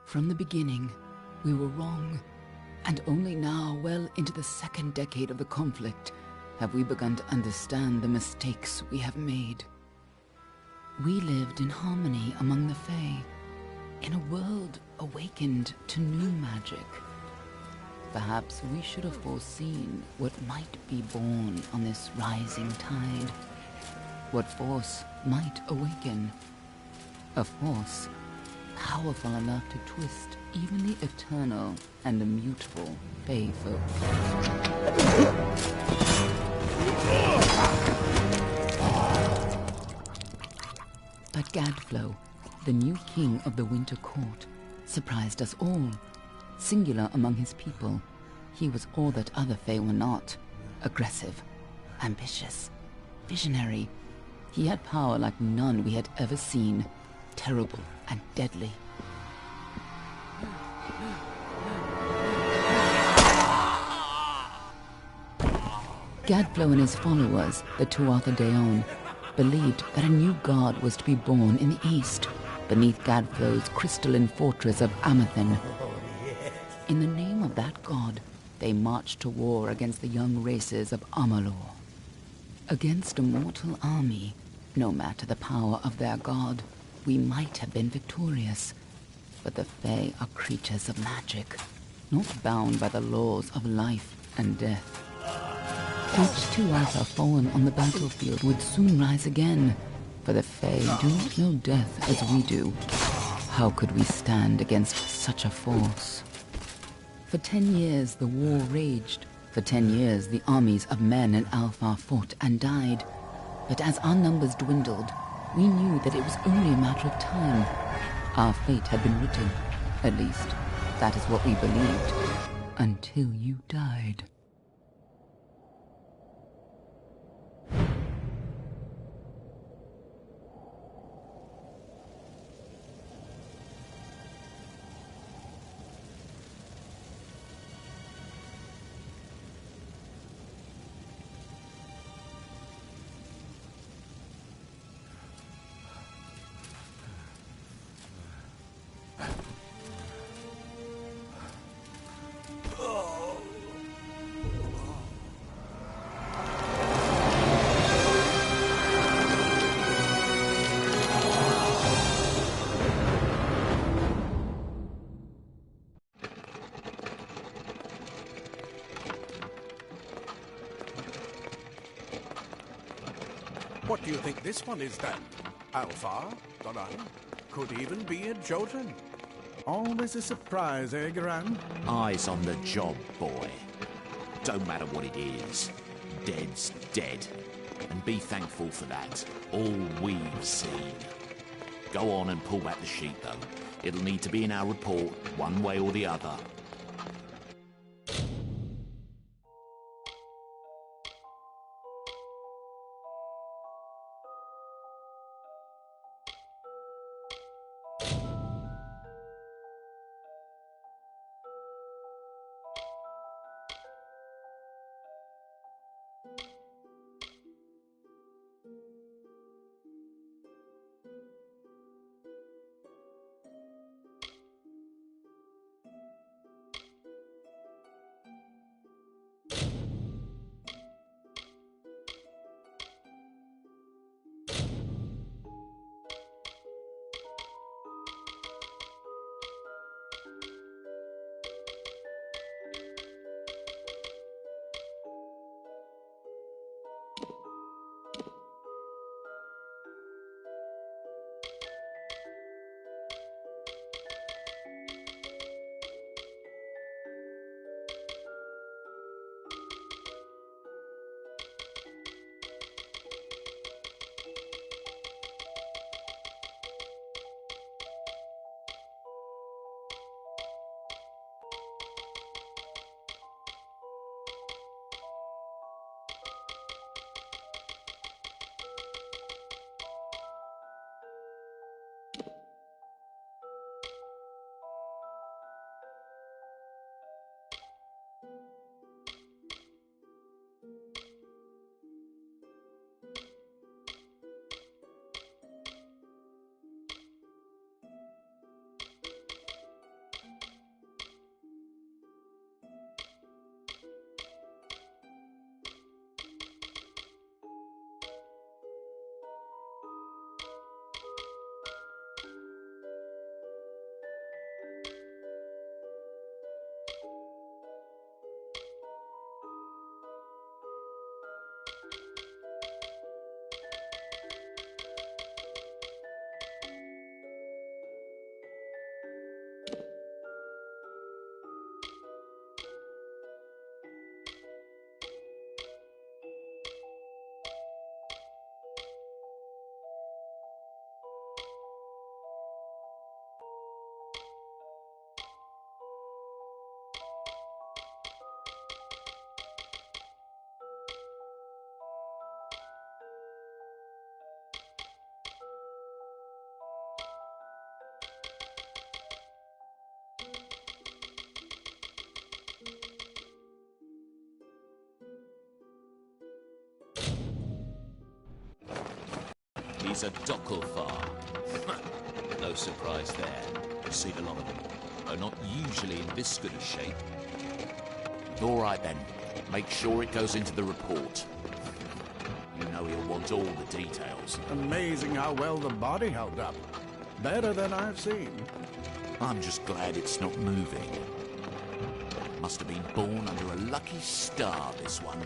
From the beginning, we were wrong. And only now, well into the second decade of the conflict, have we begun to understand the mistakes we have made. We lived in harmony among the Fae, in a world awakened to new magic. Perhaps we should have foreseen what might be born on this rising tide. What force might awaken. A force powerful enough to twist even the eternal and immutable Fae folk. But Gadflow, the new king of the Winter Court, surprised us all. Singular among his people, he was all that other Fae were not. Aggressive, ambitious, visionary. He had power like none we had ever seen, terrible and deadly. Gadflow and his followers, the Tuatha Deon, believed that a new god was to be born in the east, beneath Gadflow's crystalline fortress of Amathen. In the name of that god, they marched to war against the young races of Amalur. Against a mortal army, no matter the power of their god, we might have been victorious. But the Fae are creatures of magic, not bound by the laws of life and death. Each Tuatha fallen on the battlefield would soon rise again, for the Fae do not know death as we do. How could we stand against such a force? For 10 years the war raged. For 10 years the armies of Men and Alpha fought and died. But as our numbers dwindled, we knew that it was only a matter of time. Our fate had been written. At least, that is what we believed. Until you died. What do you think this one is then? Alpha? Dunno. Could even be a Jotun. Always a surprise, eh, Garan? Eyes on the job, boy. Don't matter what it is. Dead's dead. And be thankful for that. All we've seen. Go on and pull back the sheet, though. It'll need to be in our report, one way or the other. he's a Docklefar. No surprise there. Seen a lot of them, though not usually in this good a shape. All right then. Make sure it goes into the report. You know he'll want all the details. Amazing how well the body held up. Better than I've seen. I'm just glad it's not moving. Must have been born under a lucky star, this one.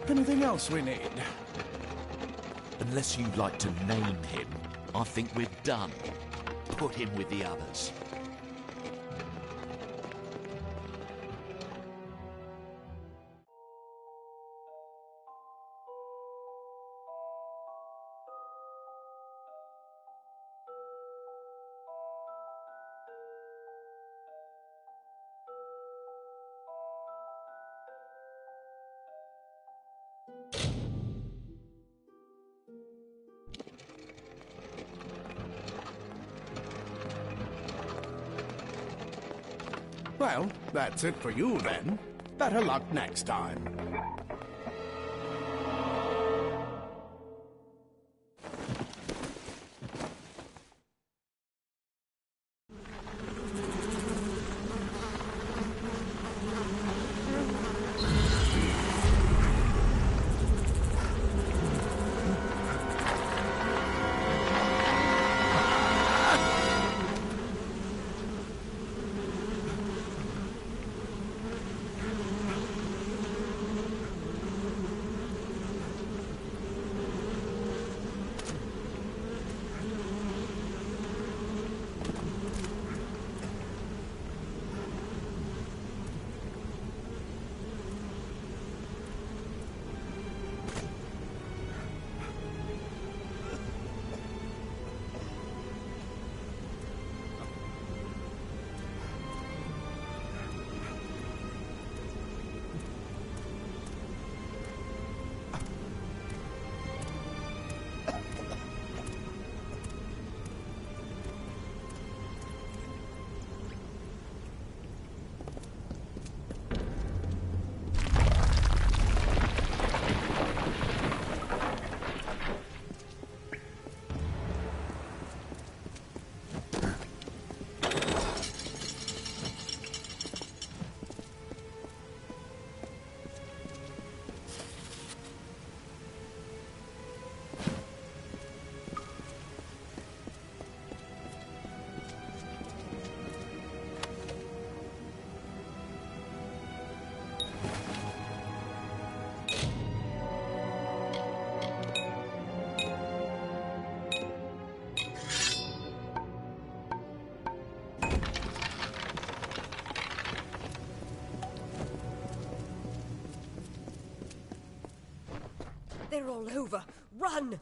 Anything else we need? Unless you'd like to name him, I think we're done. Put him with the others. Well, that's it for you then. Better luck next time. They're all over. Run!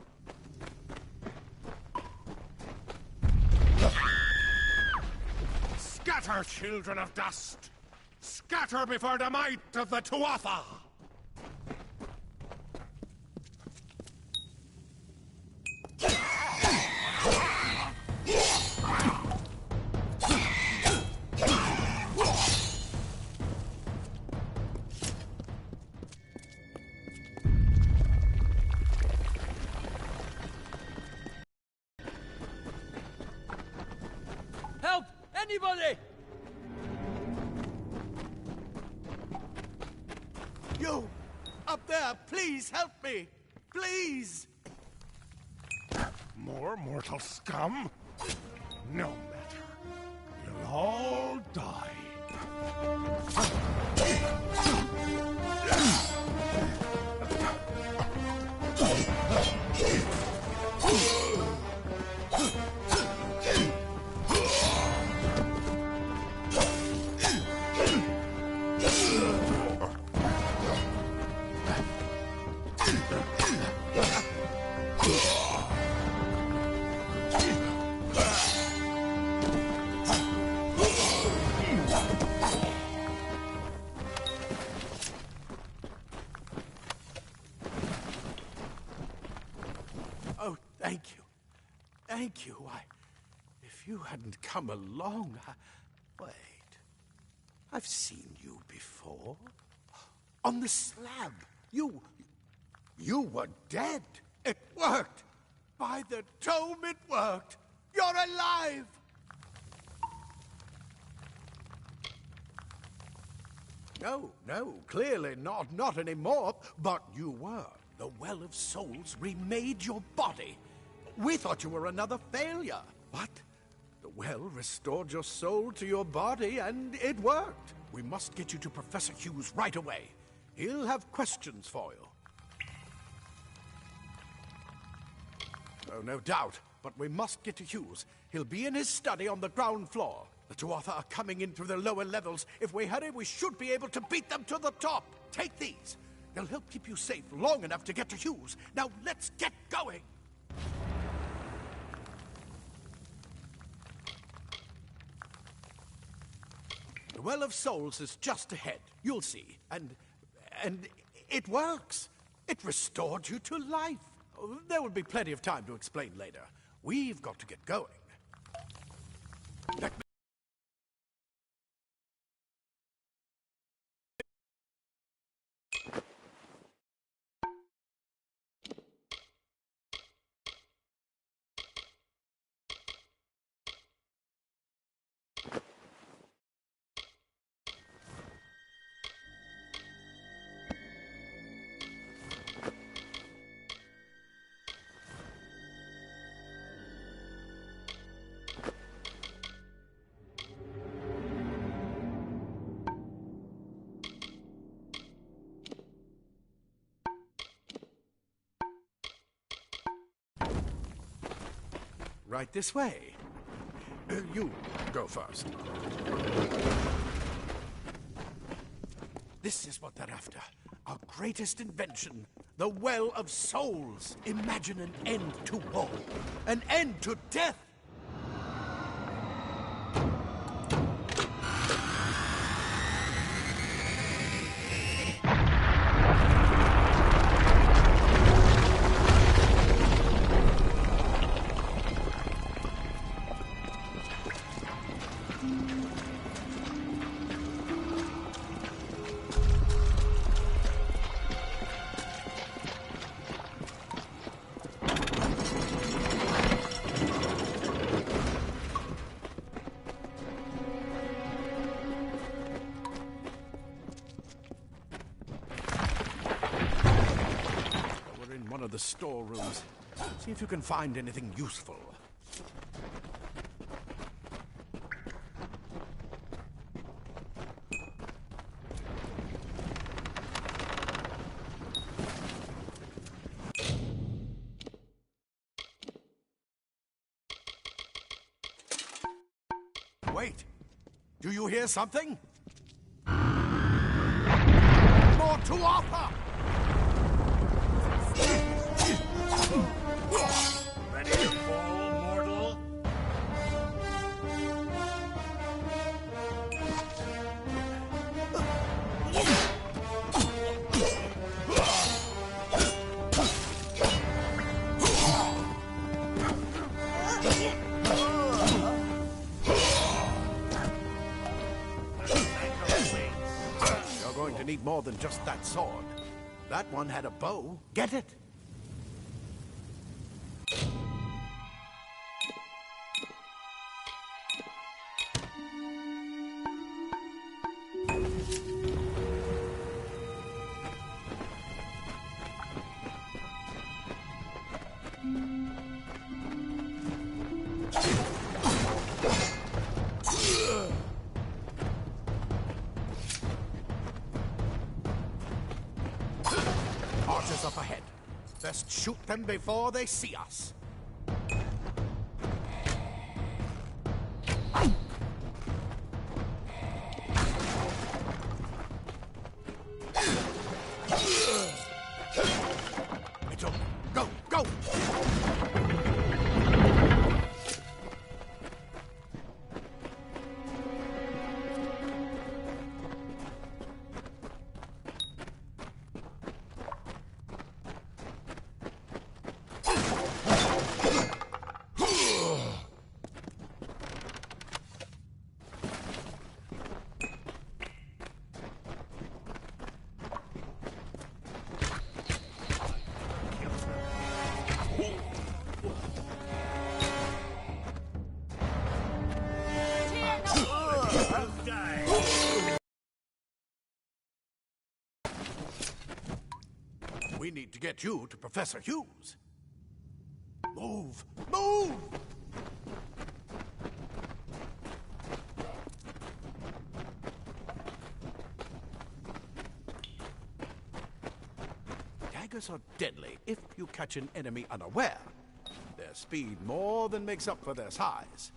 Scatter, children of dust! Scatter before the might of the Tuatha! Help! Anybody! You! Up there, please help me! Please! More mortal scum? No matter. You'll all die. Oh, thank you. Thank you. If you hadn't come along, Wait. I've seen you before. On the slab. You were dead. It worked. By the dome, it worked! You're alive! No, clearly not anymore. But you were. The Well of Souls remade your body. We thought you were another failure. But the well restored your soul to your body, and it worked. We must get you to Professor Hughes right away. He'll have questions for you. Oh, no doubt. But we must get to Hughes. He'll be in his study on the ground floor. The Tuatha are coming in through the lower levels. If we hurry, we should be able to beat them to the top. Take these. They'll help keep you safe long enough to get to Hughes. Now, let's get going. The Well of Souls is just ahead. You'll see. And it works. It restored you to life. There will be plenty of time to explain later. We've got to get going. Let me... Right this way. You go first. This is what they're after. Our greatest invention. The Well of Souls. Imagine an end to war. An end to death. One of the storerooms. See if you can find anything useful. Wait! Do you hear something? More Tuatha! Ready to fall, mortal? You're going to need more than just that sword. That one had a bow. Get it? Archers up ahead. Best shoot them before they see us. Mitchell, go, go! We need to get you to Professor Hughes. Move! Move! Daggers are deadly if you catch an enemy unaware. Their speed more than makes up for their size.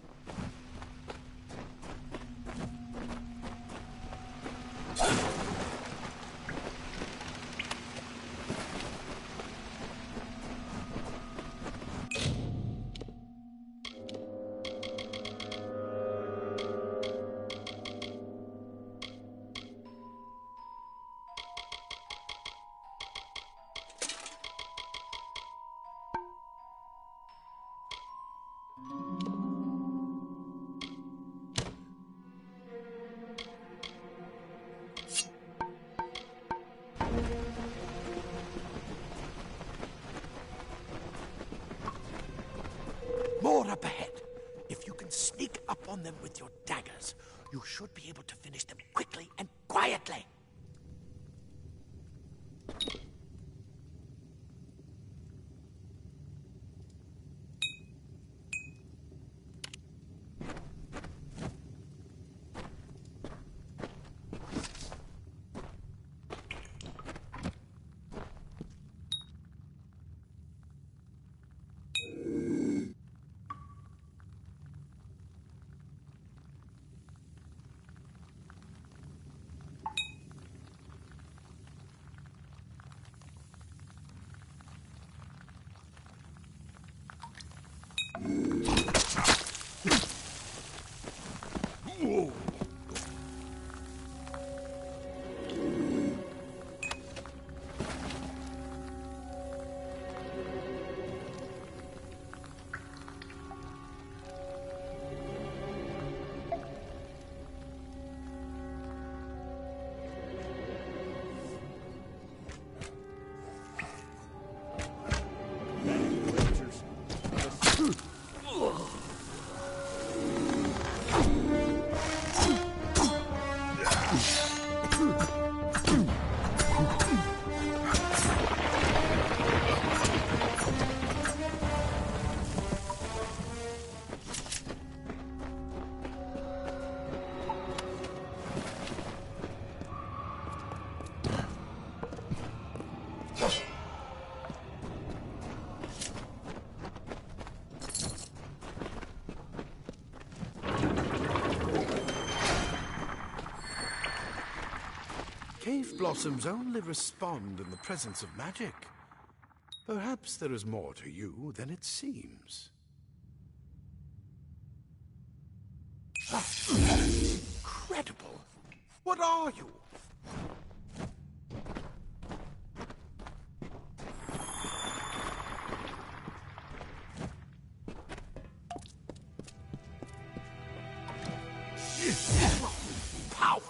More up ahead. If you can sneak up on them with your daggers, you should be able to finish them quickly and quietly. Cave blossoms only respond in the presence of magic. Perhaps there is more to you than it seems. Incredible! What are you? Pow!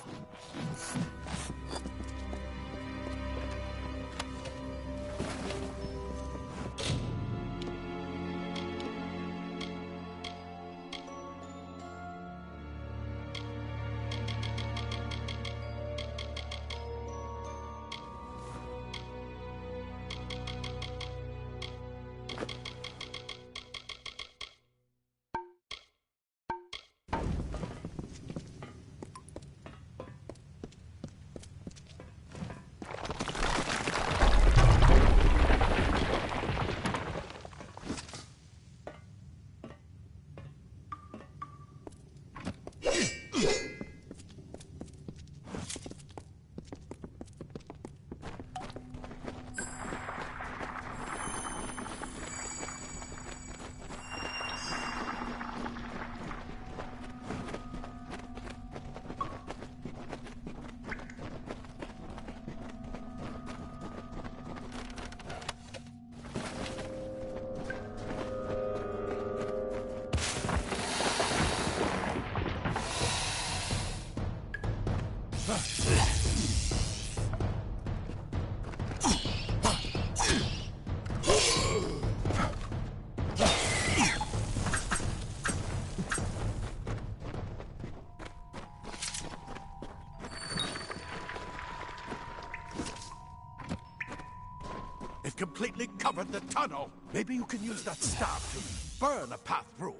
completely covered the tunnel. Maybe you can use that staff to burn a path through.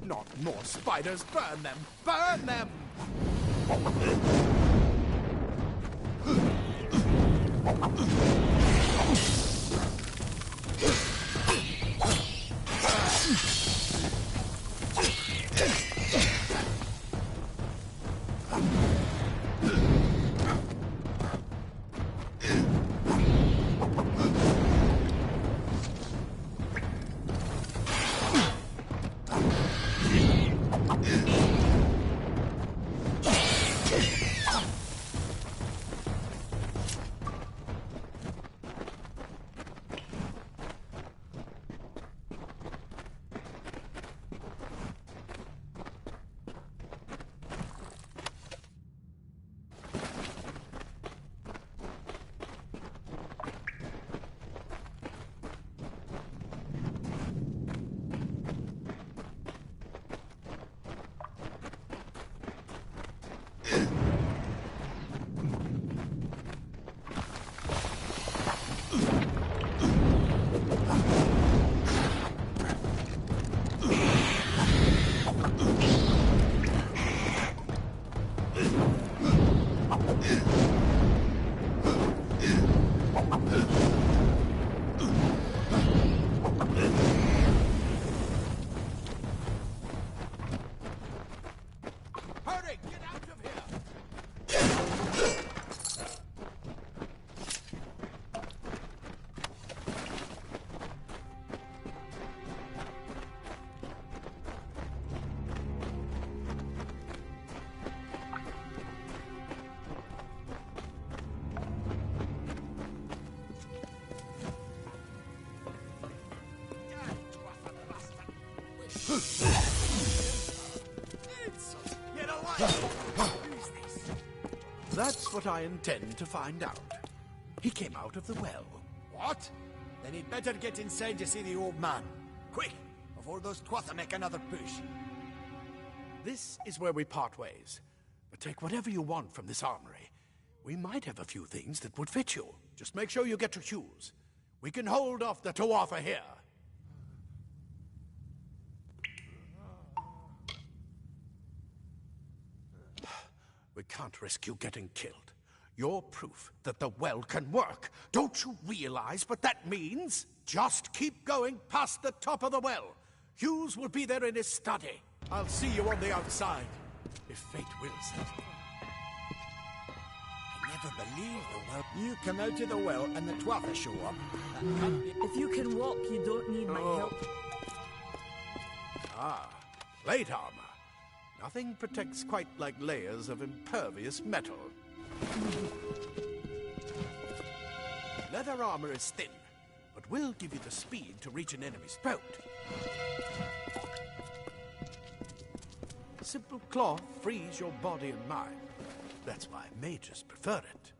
Not more spiders! Burn them! Burn them! That's what I intend to find out. He came out of the well. What? Then he'd better get inside to see the old man. Quick, before those Twatha make another push. This is where we part ways. But take whatever you want from this armory. We might have a few things that would fit you. Just make sure you get your shoes. We can hold off the Tuatha here. We can't risk you getting killed. You're proof that the well can work. Don't you realize what that means? Just keep going past the top of the well. Hughes will be there in his study. I'll see you on the outside, if fate wills it. I never believed the well. You come out of the well and the Twatha show up. That can't be... If you can walk, you don't need my help. Ah, plate armor. Nothing protects quite like layers of impervious metal. Leather armor is thin, but will give you the speed to reach an enemy's boat. Simple cloth frees your body and mind. That's why mages prefer it.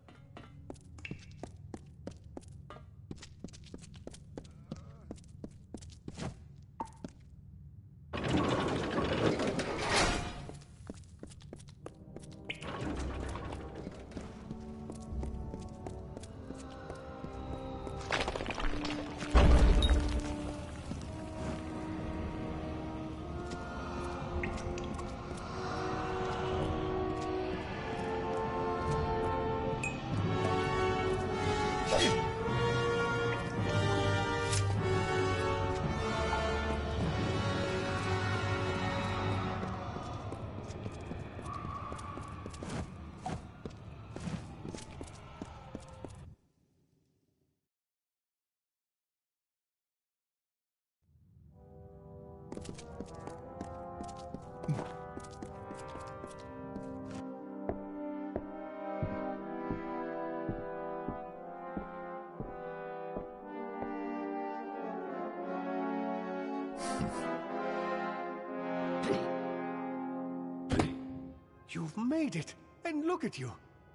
You've made it, and look at you.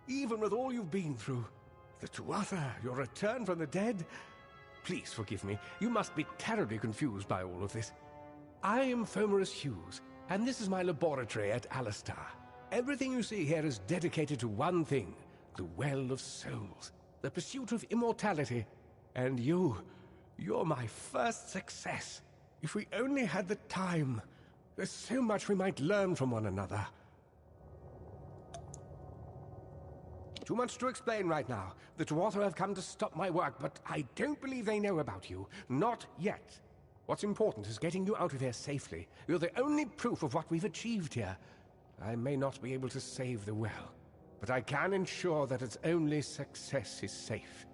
Even with all you've been through. The Tuatha, your return from the dead. please forgive me. You must be terribly confused by all of this. I am Fomerus Hughes, and this is my laboratory at Alistar. Everything you see here is dedicated to one thing, the Well of Souls, the pursuit of immortality. And you're my first success. If we only had the time, there's so much we might learn from one another. Too much to explain right now. The Tuatha have come to stop my work, but I don't believe they know about you. Not yet. What's important is getting you out of here safely. You're the only proof of what we've achieved here. I may not be able to save the well, but I can ensure that its only success is safe.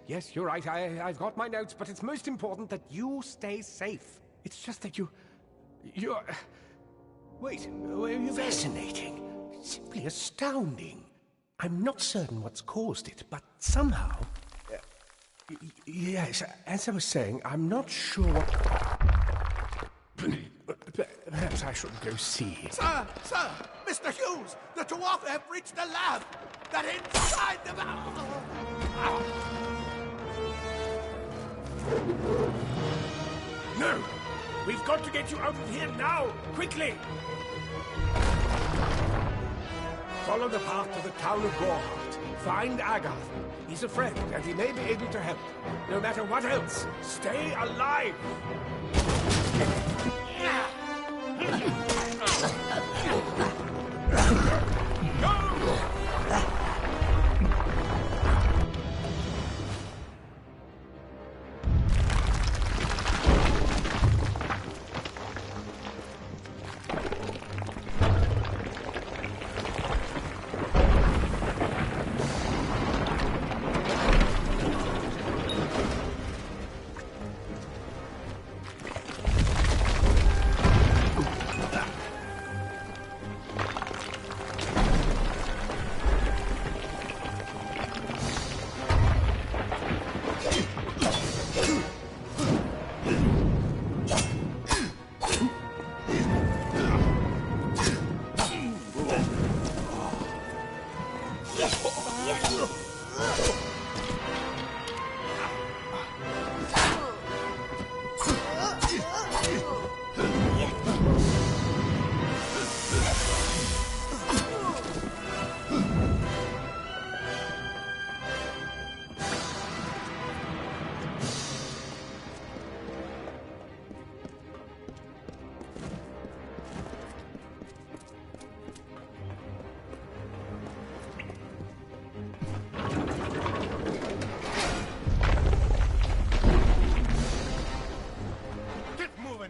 Yes, you're right. I've got my notes, but it's most important that you stay safe. It's just that you're... Wait, where are you going? Fascinating. Simply astounding. I'm not certain what's caused it, but somehow... yes, as I was saying, I'm not sure what... Perhaps I should go see. Sir! Mr. Hughes! The Tuatha have reached the lab! They're inside the No! We've got to get you out of here now! Quickly! Follow the path to the town of Gorhart. Find Agath. He's a friend, and he may be able to help. No matter what else, stay alive!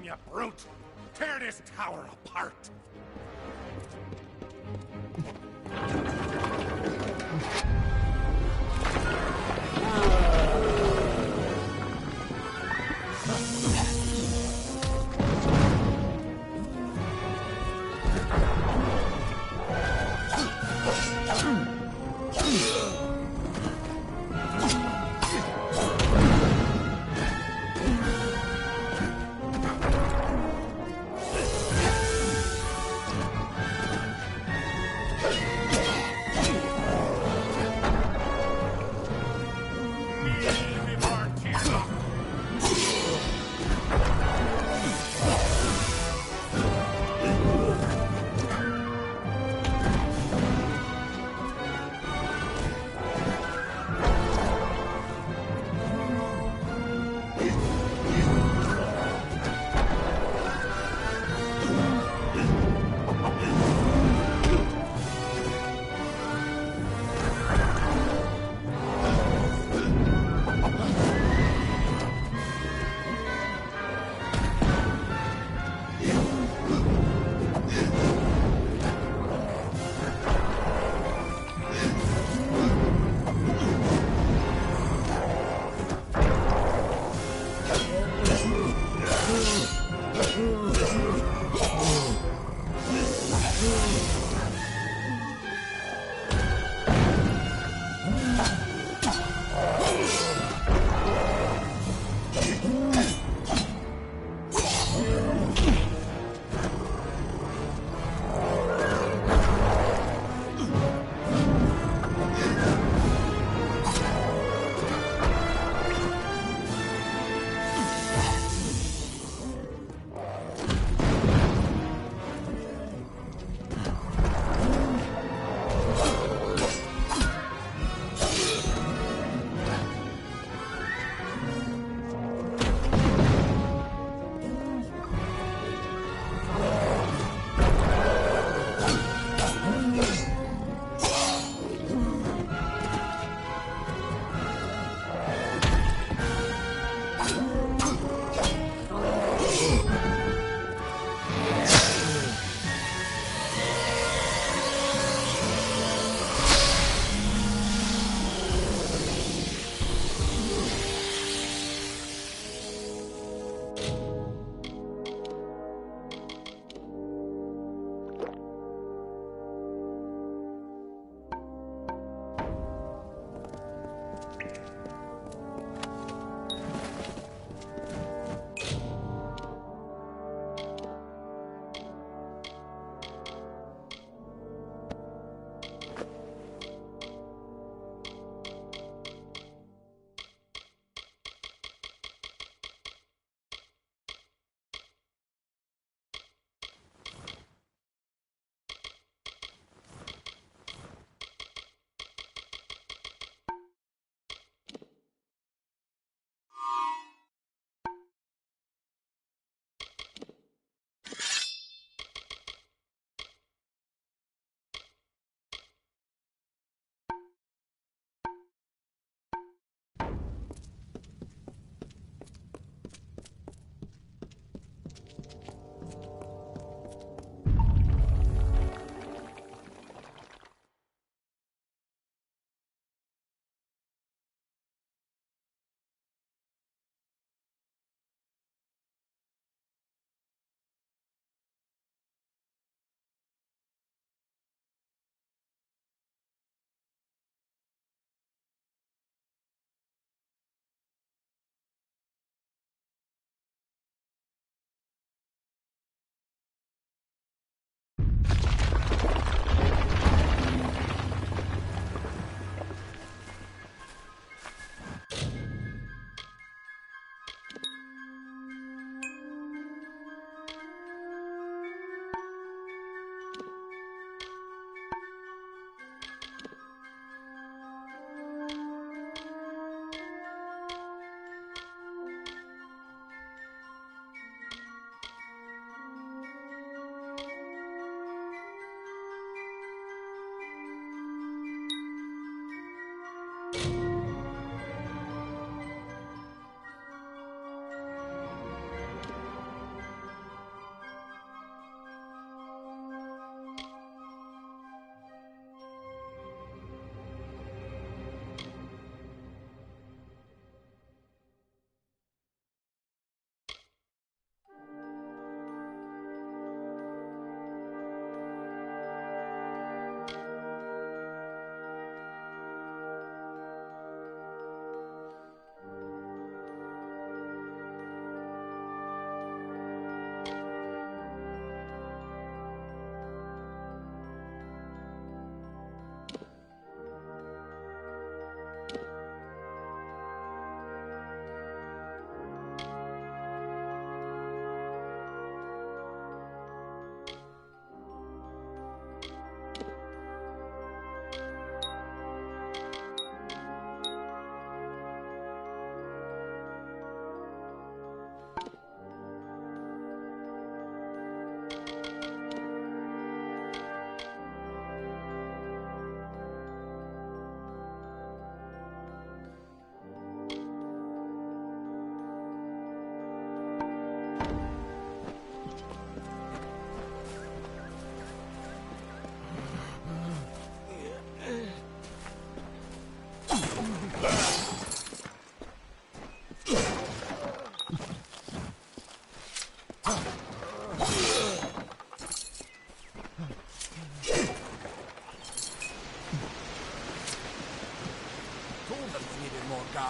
You brute! Tear this tower apart!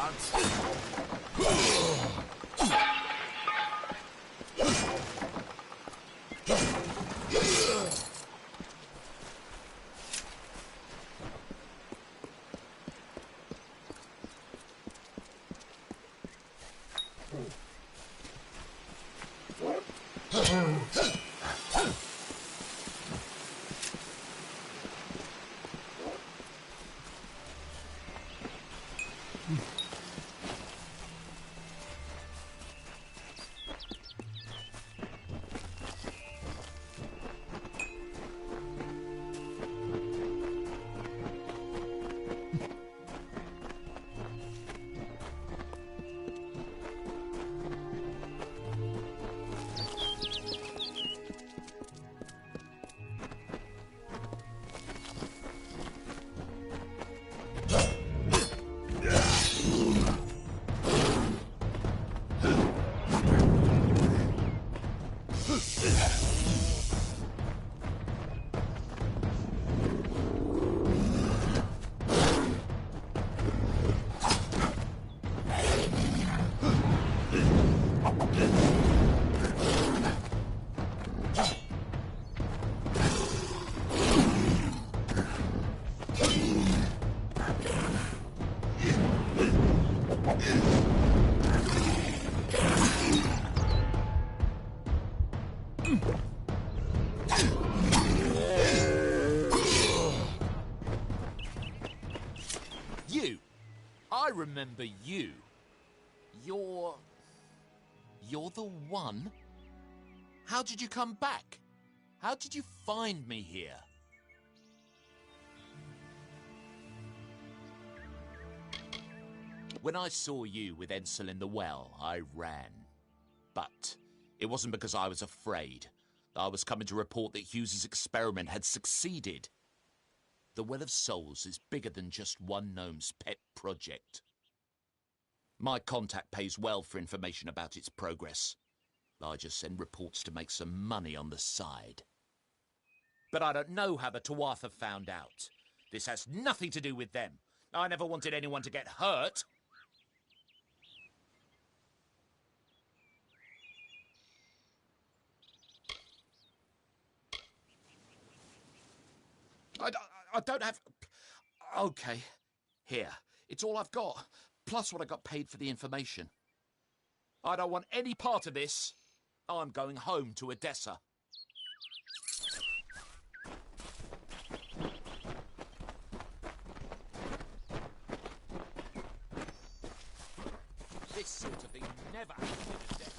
lads. You! I remember you. You're the one? How did you come back? How did you find me here? When I saw you with Ensel in the well, I ran. But it wasn't because I was afraid. I was coming to report that Hughes's experiment had succeeded. The Well of Souls is bigger than just one gnome's pet project. My contact pays well for information about its progress. I just send reports to make some money on the side. But I don't know how the Tuatha found out. This has nothing to do with them. I never wanted anyone to get hurt. I don't have... Okay, here. It's all I've got, plus what I got paid for the information. I don't want any part of this. I'm going home to Odessa. This sort of thing never happened in Odessa.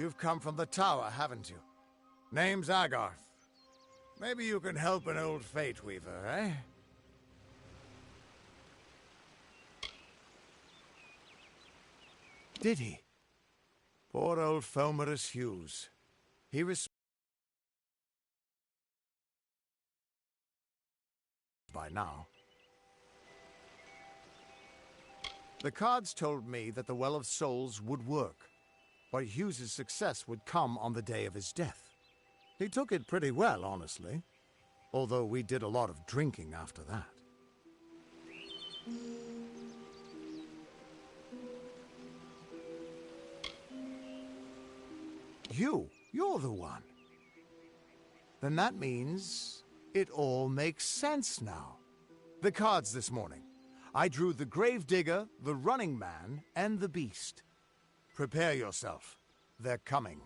You've come from the tower, haven't you? Name's Agarth. Maybe you can help an old Fate Weaver, eh? Did he? Poor old Fomerus Hughes. He by now. The cards told me that the Well of Souls would work, but Hughes's success would come on the day of his death. He took it pretty well, honestly, although we did a lot of drinking after that. You're the one. Then that means it all makes sense now. The cards this morning. I drew the Gravedigger, the Running Man, and the Beast. Prepare yourself. They're coming.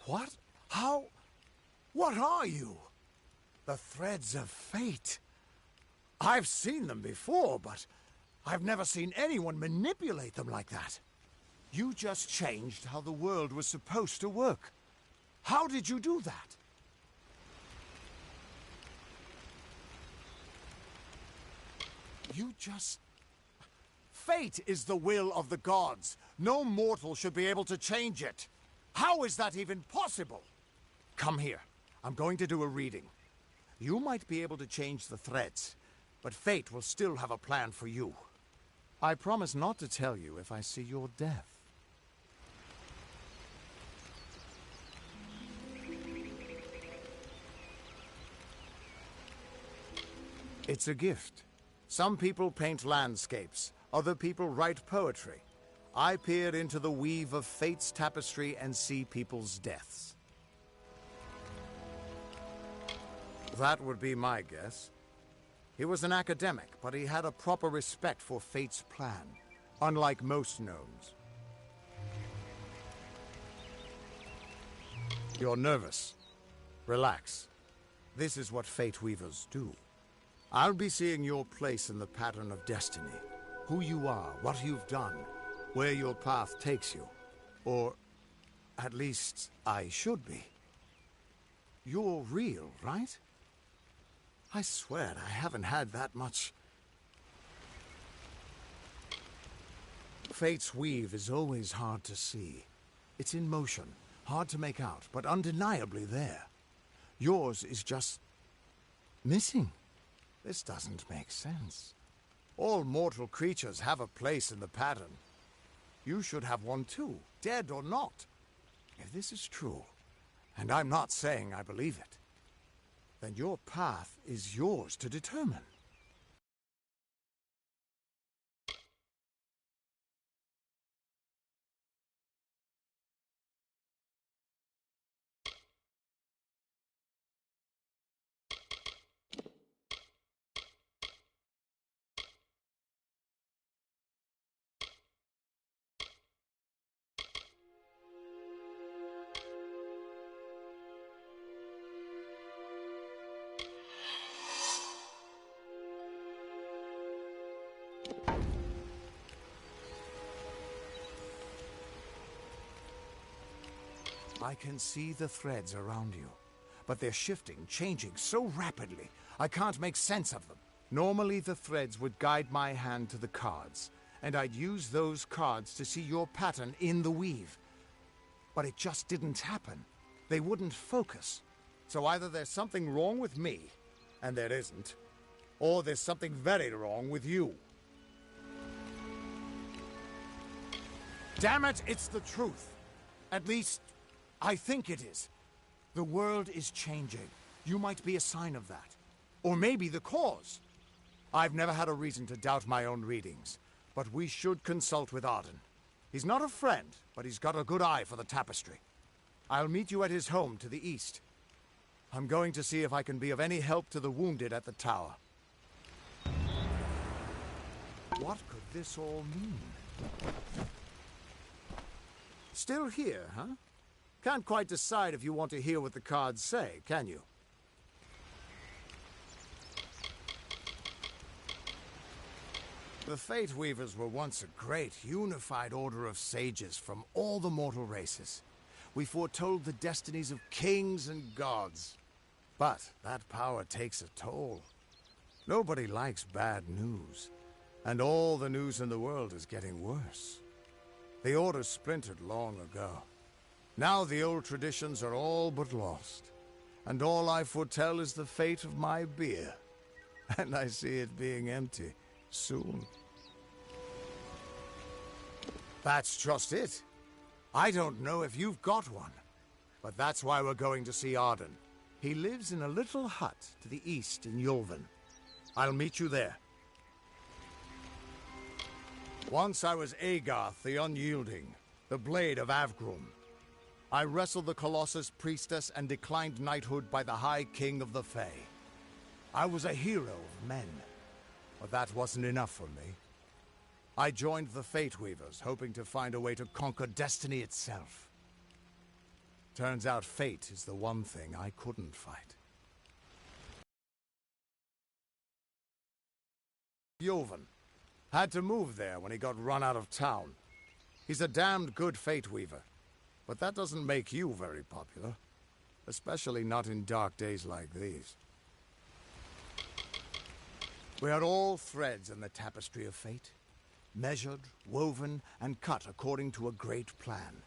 What? How? What are you? The threads of fate. I've seen them before, but I've never seen anyone manipulate them like that. You just changed how the world was supposed to work. How did you do that? You just... Fate is the will of the gods. No mortal should be able to change it. How is that even possible? Come here. I'm going to do a reading. You might be able to change the threads, but fate will still have a plan for you. I promise not to tell you if I see your death. It's a gift. Some people paint landscapes, other people write poetry. I peer into the weave of fate's tapestry and see people's deaths. That would be my guess. He was an academic, but he had a proper respect for fate's plan, unlike most gnomes. You're nervous. Relax. This is what fate weavers do. I'll be seeing your place in the pattern of destiny. Who you are, what you've done, where your path takes you. Or, at least, I should be. You're real, right? I swear I haven't had that much. Fate's weave is always hard to see. It's in motion, hard to make out, but undeniably there. Yours is just... missing. This doesn't make sense. All mortal creatures have a place in the pattern. You should have one too, dead or not. If this is true, and I'm not saying I believe it, then your path is yours to determine. I can see the threads around you, but they're shifting, changing so rapidly, I can't make sense of them. Normally the threads would guide my hand to the cards, and I'd use those cards to see your pattern in the weave. But it just didn't happen. They wouldn't focus. So either there's something wrong with me, and there isn't, or there's something very wrong with you. Damn it, it's the truth. At least, I think it is. The world is changing. You might be a sign of that. Or maybe the cause. I've never had a reason to doubt my own readings, but we should consult with Arden. He's not a friend, but he's got a good eye for the tapestry. I'll meet you at his home to the east. I'm going to see if I can be of any help to the wounded at the tower. What could this all mean? Still here, huh? Can't quite decide if you want to hear what the cards say, can you? The Fate Weavers were once a great, unified order of sages from all the mortal races. We foretold the destinies of kings and gods. But that power takes a toll. Nobody likes bad news. And all the news in the world is getting worse. The order splintered long ago. Now the old traditions are all but lost. And all I foretell is the fate of my beer. And I see it being empty soon. That's just it. I don't know if you've got one. But that's why we're going to see Arden. He lives in a little hut to the east in Yulven. I'll meet you there. Once I was Agarth the Unyielding, the Blade of Avgrum. I wrestled the Colossus priestess and declined knighthood by the High King of the Fae. I was a hero of men, but that wasn't enough for me. I joined the Fate Weavers, hoping to find a way to conquer destiny itself. Turns out fate is the one thing I couldn't fight. Yulven. Had to move there when he got run out of town. He's a damned good Fate Weaver. But that doesn't make you very popular. Especially not in dark days like these. We are all threads in the tapestry of fate. Measured, woven, and cut according to a great plan.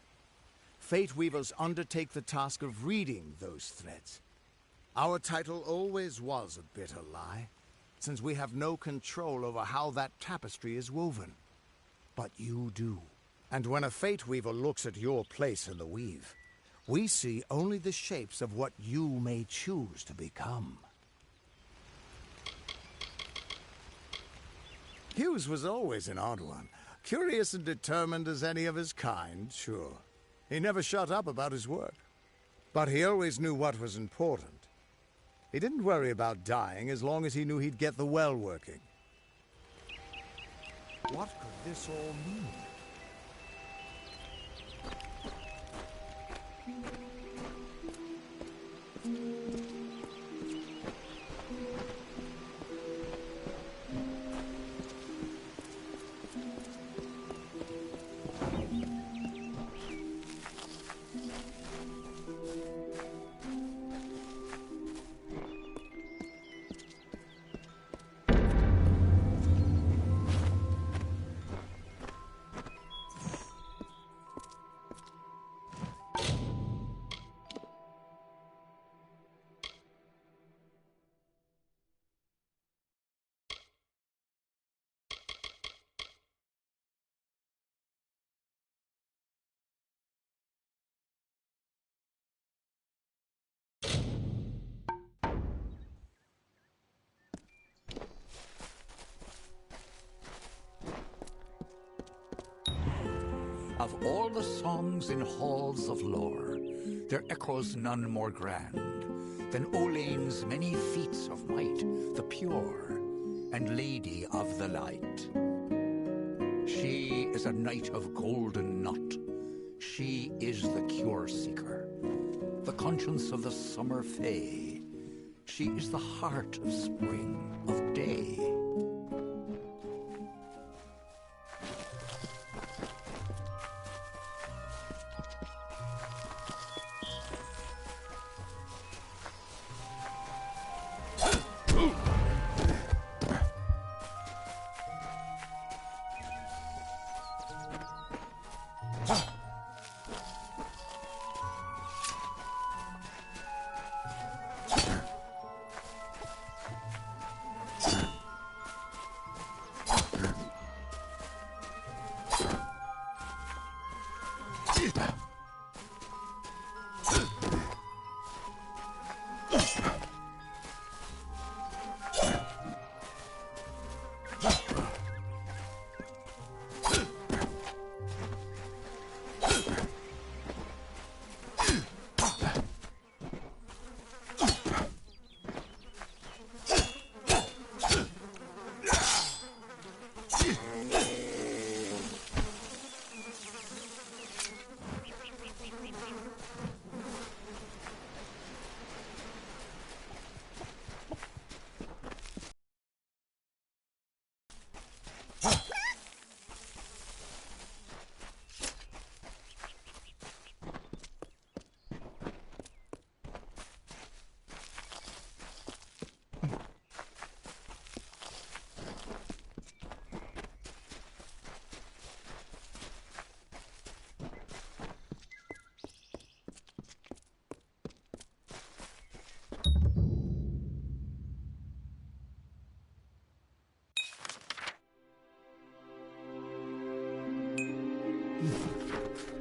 Fate Weavers undertake the task of reading those threads. Our title always was a bitter lie, since we have no control over how that tapestry is woven. But you do. And when a Fate Weaver looks at your place in the weave, we see only the shapes of what you may choose to become. Hughes was always an odd one. Curious and determined as any of his kind, sure. He never shut up about his work. But he always knew what was important. He didn't worry about dying as long as he knew he'd get the well working. What could this all mean? Of all the songs in halls of lore, there echoes none more grand than Olane's many feats of might, the pure and lady of the light. She is a knight of golden knot. She is the cure seeker, the conscience of the summer fae. She is the heart of spring, of day.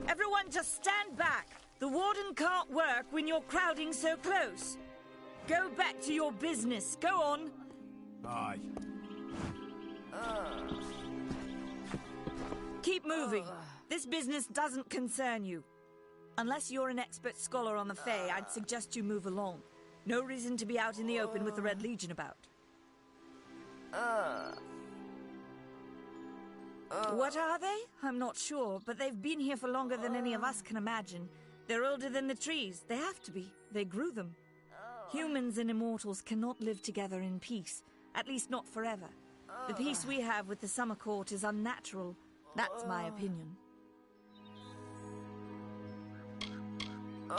Everyone just stand back. The warden can't work when you're crowding so close. Go back to your business. Go on. Aye. Keep moving. This business doesn't concern you. Unless you're an expert scholar on the Fae, I'd suggest you move along. No reason to be out in the open with the Red Legion about. What are they? I'm not sure, but they've been here for longer than any of us can imagine. They're older than the trees. They have to be. They grew them. Humans and immortals cannot live together in peace, at least not forever. The peace we have with the Summer Court is unnatural. That's my opinion.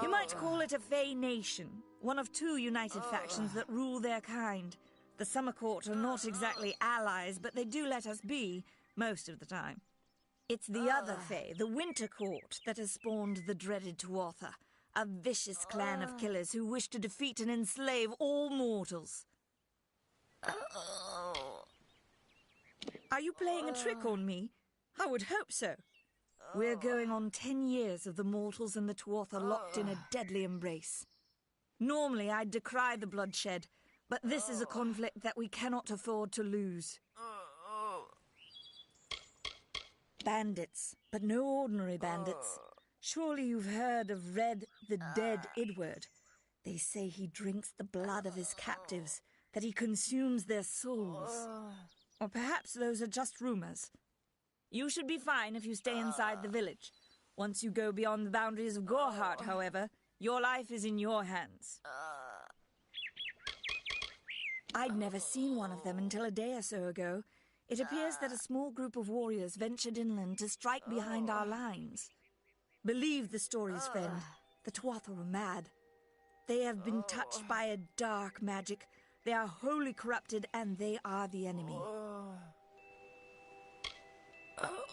You might call it a Fae nation, one of two united factions that rule their kind. The Summer Court are not exactly allies, but they do let us be, most of the time. It's the other Fae, the Winter Court, that has spawned the dreaded Tuatha, a vicious clan of killers who wish to defeat and enslave all mortals. Are you playing a trick on me? I would hope so. We're going on 10 years of the mortals and the Tuatha locked in a deadly embrace. Normally, I'd decry the bloodshed, but this is a conflict that we cannot afford to lose. Bandits, but no ordinary bandits. Surely you've heard of Red, the dead Idward. They say he drinks the blood of his captives, that he consumes their souls. Or perhaps those are just rumors. You should be fine if you stay inside the village. Once you go beyond the boundaries of Gorhart, however, your life is in your hands. I'd never seen one of them until a day or so ago. It appears that a small group of warriors ventured inland to strike behind our lines. Believe the stories, friend. The Tuatha were mad. They have been touched by a dark magic. They are wholly corrupted, and they are the enemy.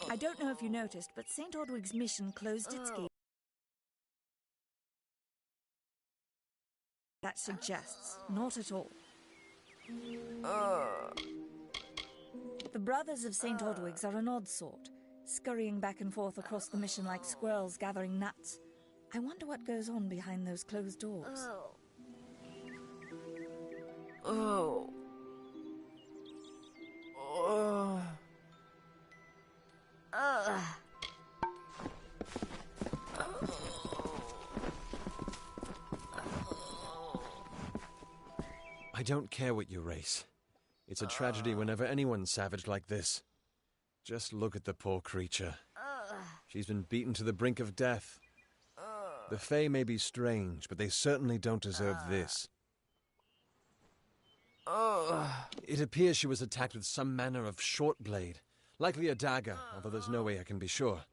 I don't know if you noticed, but St. Ordwig's mission closed its gates. That suggests, not at all. The brothers of St. Ordwig's are an odd sort, scurrying back and forth across the mission like squirrels gathering nuts. I wonder what goes on behind those closed doors. I don't care what you race. It's a tragedy whenever anyone's savage like this. Just look at the poor creature. She's been beaten to the brink of death. The Fae may be strange, but they certainly don't deserve this. It appears she was attacked with some manner of short blade, likely a dagger, although there's no way I can be sure.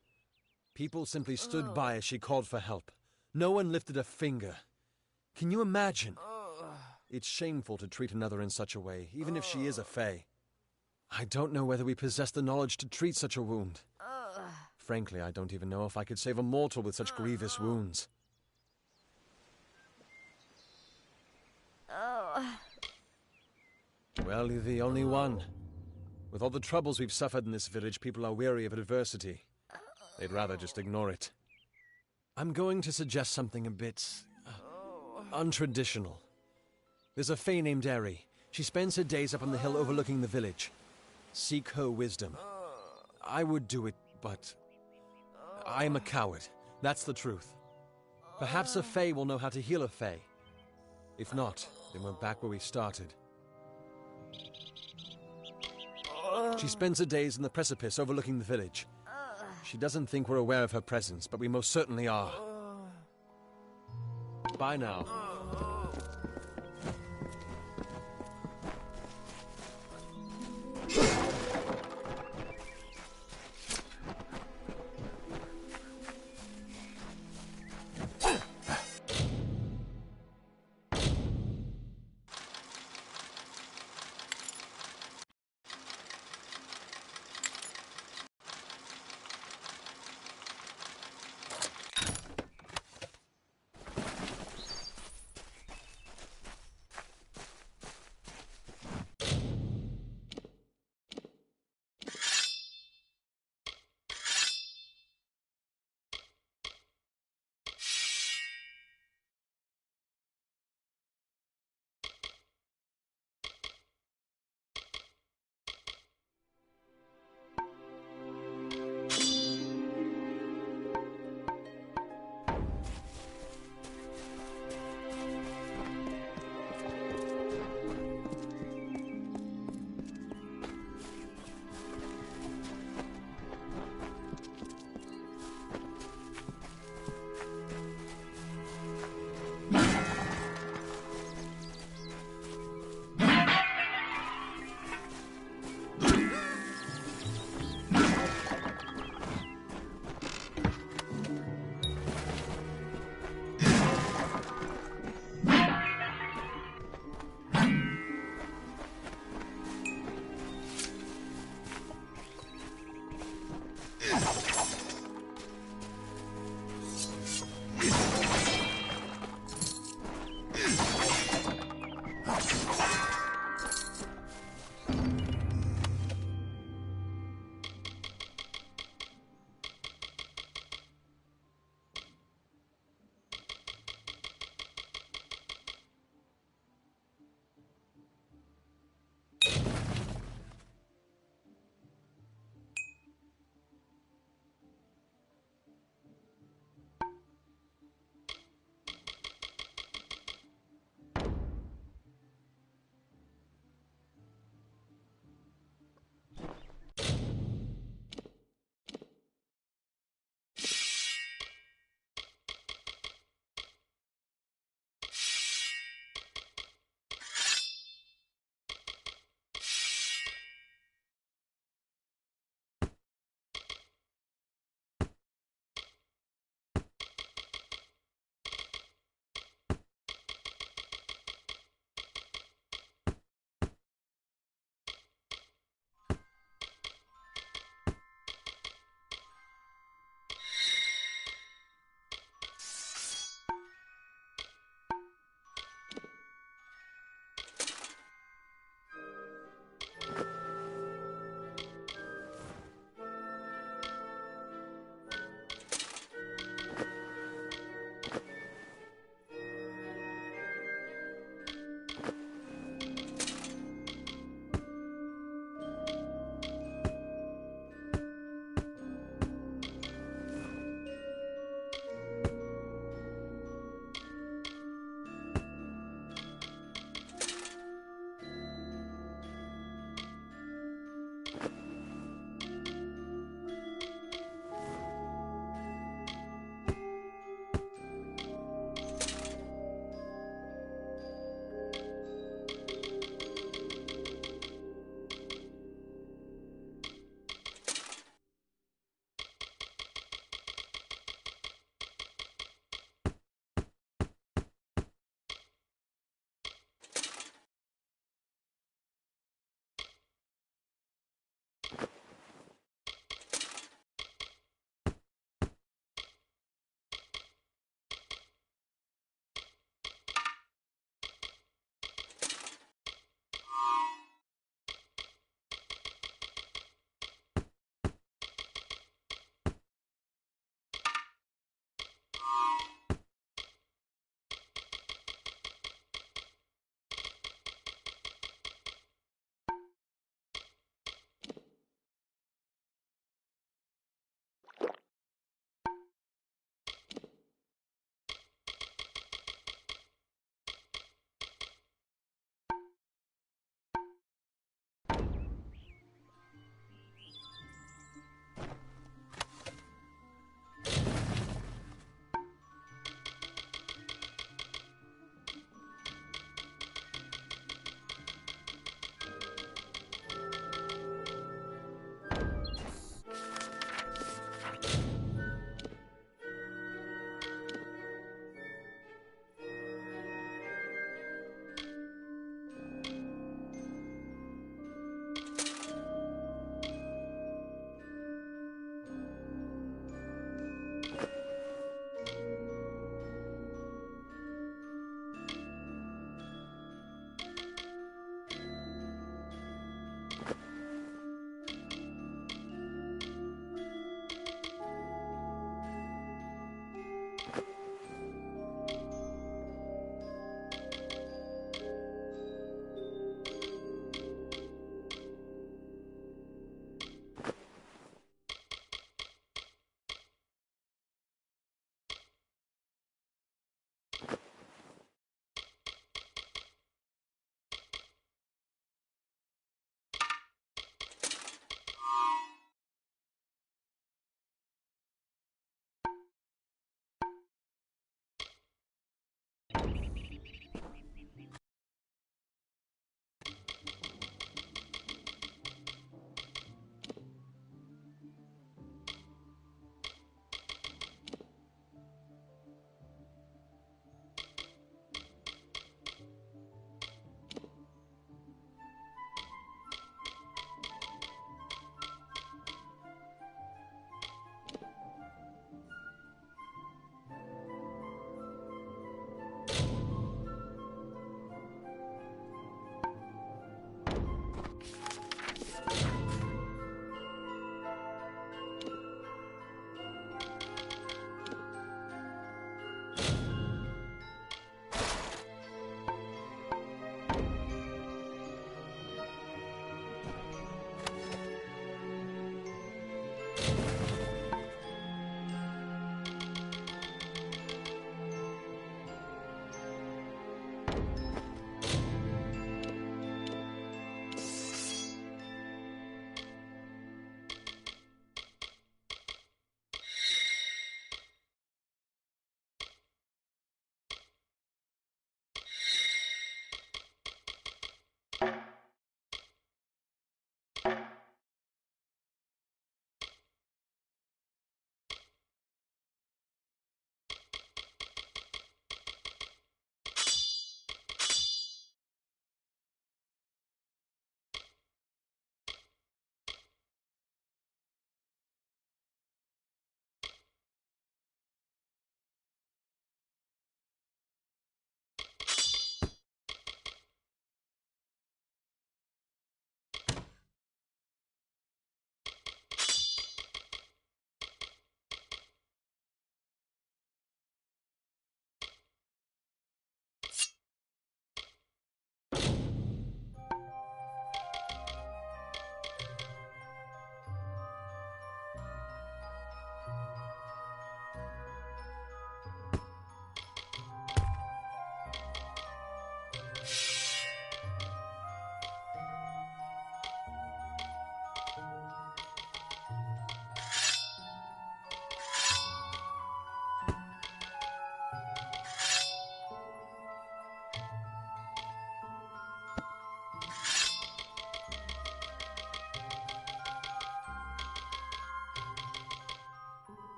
People simply stood by as she called for help. No one lifted a finger. Can you imagine? It's shameful to treat another in such a way, even if she is a Fae. I don't know whether we possess the knowledge to treat such a wound. Frankly, I don't even know if I could save a mortal with such grievous wounds. Well, you're the only one. With all the troubles we've suffered in this village, people are weary of adversity. They'd rather just ignore it. I'm going to suggest something a bit untraditional. There's a Fae named Eri. She spends her days up on the hill overlooking the village. Seek her wisdom. I would do it, but I am a coward. That's the truth. Perhaps a Fae will know how to heal a Fae. If not, then we're back where we started. She spends her days in the precipice overlooking the village. She doesn't think we're aware of her presence, but we most certainly are. Bye now.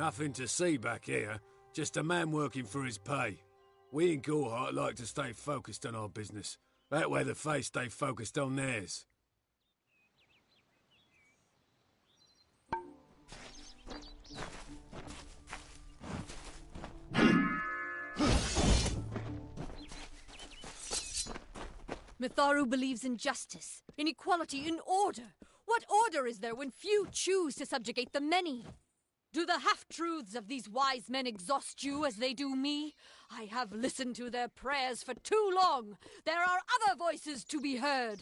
Nothing to see back here. Just a man working for his pay. We in Gorhart like to stay focused on our business. That way the Fae stay focused on theirs. Mitharu believes in justice, in equality, in order. What order is there when few choose to subjugate the many? Do the half-truths of these wise men exhaust you as they do me? I have listened to their prayers for too long. There are other voices to be heard.